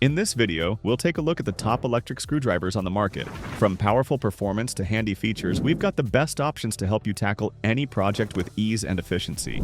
In this video, we'll take a look at the top electric screwdrivers on the market. From powerful performance to handy features, we've got the best options to help you tackle any project with ease and efficiency.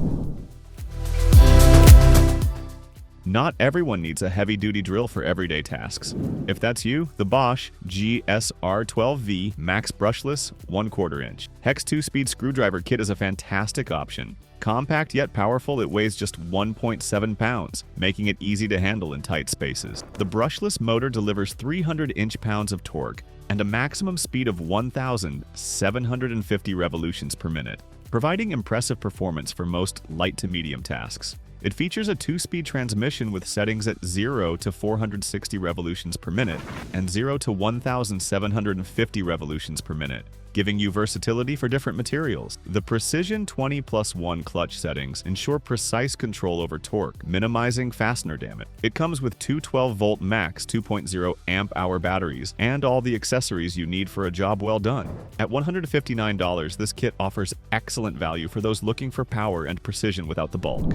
Not everyone needs a heavy-duty drill for everyday tasks. If that's you, the BOSCH GSR12V Max Brushless 1/4 inch Hex 2-speed screwdriver kit is a fantastic option. Compact yet powerful, it weighs just 1.7 pounds, making it easy to handle in tight spaces. The brushless motor delivers 300 inch-pounds of torque and a maximum speed of 1,750 revolutions per minute, providing impressive performance for most light to medium tasks. It features a 2-speed transmission with settings at 0 to 460 revolutions per minute and 0 to 1,750 revolutions per minute, giving you versatility for different materials. The Precision 20+1 clutch settings ensure precise control over torque, minimizing fastener damage. It comes with two 12-volt max 2.0 amp-hour batteries and all the accessories you need for a job well done. At $159, this kit offers excellent value for those looking for power and precision without the bulk.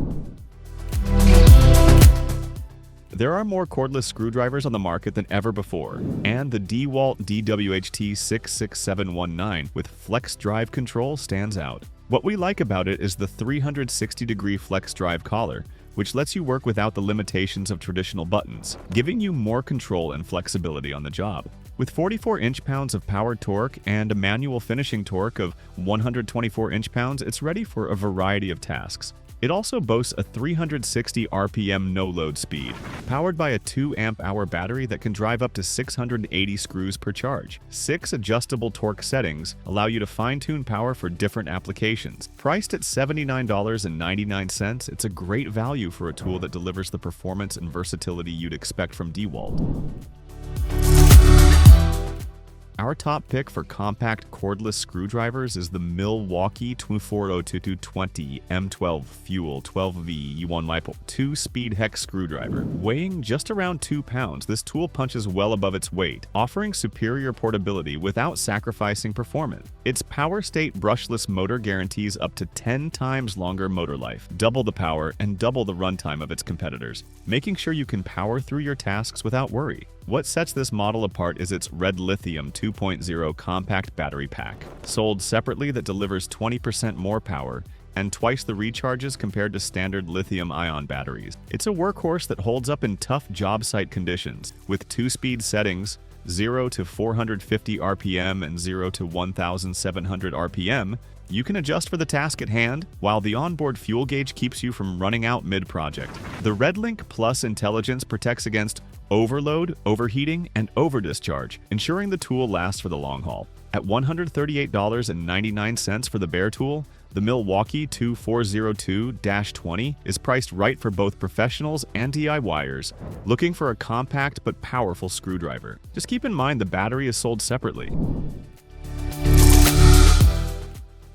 There are more cordless screwdrivers on the market than ever before, and the DEWALT DWHT 66719 with flex drive control stands out. What we like about it is the 360-degree flex drive collar, which lets you work without the limitations of traditional buttons, giving you more control and flexibility on the job. With 44 inch-pounds of power torque and a manual finishing torque of 124 inch-pounds, it's ready for a variety of tasks. It also boasts a 360 RPM no-load speed, powered by a 2 amp-hour battery that can drive up to 680 screws per charge. 6 adjustable torque settings allow you to fine-tune power for different applications. Priced at $79.99, it's a great value for a tool that delivers the performance and versatility you'd expect from DEWALT. Our top pick for compact cordless screwdrivers is the MILWAUKEE 240220 M12 Fuel 12V U1 2-speed hex screwdriver. Weighing just around 2 pounds, this tool punches well above its weight, offering superior portability without sacrificing performance. Its power state brushless motor guarantees up to 10 times longer motor life, double the power and double the runtime of its competitors, making sure you can power through your tasks without worry. What sets this model apart is its red lithium 2.0 compact battery pack, sold separately, that delivers 20% more power and twice the recharges compared to standard lithium-ion batteries. It's a workhorse that holds up in tough job site conditions. With 2-speed settings, 0 to 450 RPM and 0 to 1,700 RPM, you can adjust for the task at hand, while the onboard fuel gauge keeps you from running out mid-project. The RedLink Plus intelligence protects against overload, overheating, and over-discharge, ensuring the tool lasts for the long haul. At $138.99 for the bare tool, the MILWAUKEE 2402-20 is priced right for both professionals and DIYers looking for a compact but powerful screwdriver. Just keep in mind the battery is sold separately.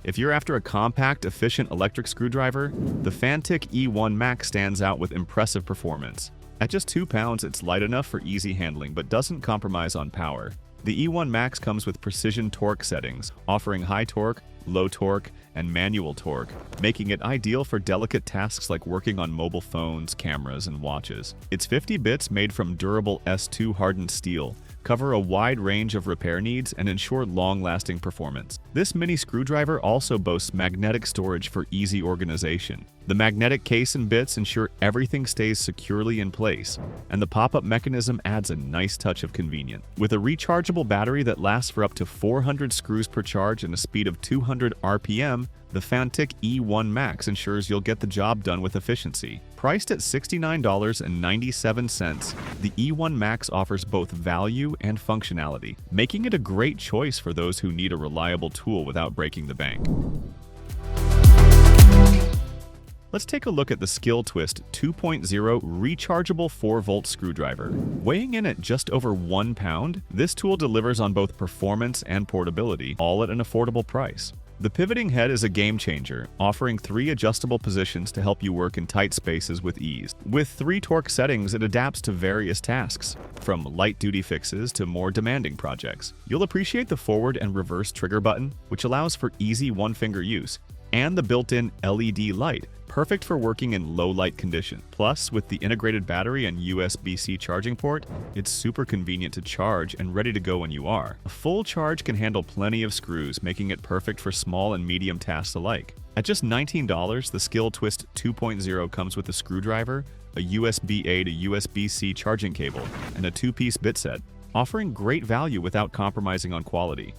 If you're after a compact, efficient electric screwdriver, the FANTTIK E1 Max stands out with impressive performance. At just 2 pounds, it's light enough for easy handling but doesn't compromise on power. The E1 Max comes with precision torque settings, offering high torque, low torque, and manual torque, making it ideal for delicate tasks like working on mobile phones, cameras, and watches. Its 50 bits made from durable S2 hardened steel cover a wide range of repair needs and ensure long-lasting performance. This mini screwdriver also boasts magnetic storage for easy organization. The magnetic case and bits ensure everything stays securely in place, and the pop-up mechanism adds a nice touch of convenience. With a rechargeable battery that lasts for up to 400 screws per charge and a speed of 200 RPM, the FANTTIK E1 Max ensures you'll get the job done with efficiency. Priced at $69.97, the E1 Max offers both value and functionality, making it a great choice for those who need a reliable tool without breaking the bank. Let's take a look at the SKIL Twist 2.0 rechargeable 4-volt screwdriver. Weighing in at just over 1 pound, this tool delivers on both performance and portability, all at an affordable price. The pivoting head is a game changer, offering 3 adjustable positions to help you work in tight spaces with ease. With 3 torque settings, it adapts to various tasks, from light-duty fixes to more demanding projects. You'll appreciate the forward and reverse trigger button, which allows for easy one-finger use, And the built-in LED light, perfect for working in low-light conditions. Plus, with the integrated battery and USB-C charging port, it's super convenient to charge and ready to go when you are. A full charge can handle plenty of screws, making it perfect for small and medium tasks alike. At just $19, the SKIL Twist 2.0 comes with a screwdriver, a USB-A to USB-C charging cable, and a 2-piece bit set, offering great value without compromising on quality.